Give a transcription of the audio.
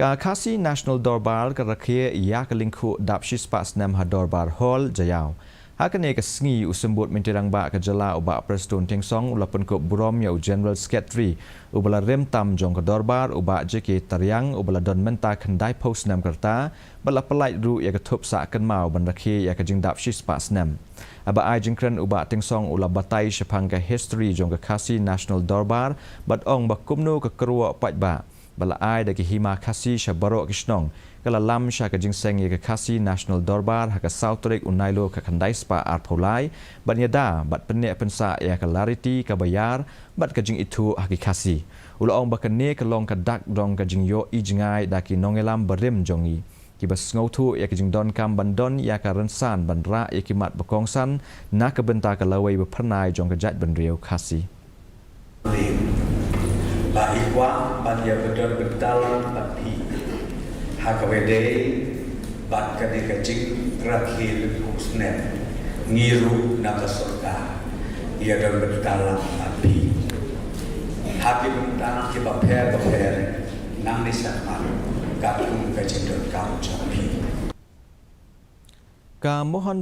Ka Khasi National Dorbar ka Rakhe ya ka Lyngkhuh dap shispa Snem ha Dorbar Hall jayau. Hakane ka sngi usembut mintirang ba ka jala uba Preston Tengsong ulapun ko burom ya General Secretary ubala rem tam jong ka Dorbar uba JK Taryang ubala don menta khandai post Snem kerta bala pelait ru ya ka thup sa kan mau ban Rakhe ya ka jing dap shispa Snem. Aba ai jingkren uba Tengsong ula batai shapang ka history jong ka Khasi National Dorbar bat ong ba kumnu ka kerua pat ba bala ai da ki hima Khasi shabaro kishnong kala lam sha ka jingseng ye ka Khasi National Dorbar ha ka Southrik unailo ka khandai spa arpolai ban yada bat penne pensa ya ka lariti ka bayar bat ka jing itu ha ki Khasi ula ong ba ka ne ka long ka dak dong ka jing yo i jingai da ki nongelam barim jongi ki bas ngautu ya ka jing don kam bandon ya ka rensan bandra ya ki mat bakongsan na ka benta ka lawai ba pernai jong ka jat bandriau Khasi ba ikwa ban ya bedon betalan tapi hakawede bat kadika jing Rakhe Snem ngiru naga sorga ia don betalan tapi hakim tanah ki baper nang ni sakman ka kum ka jing don kam chapi ka mohon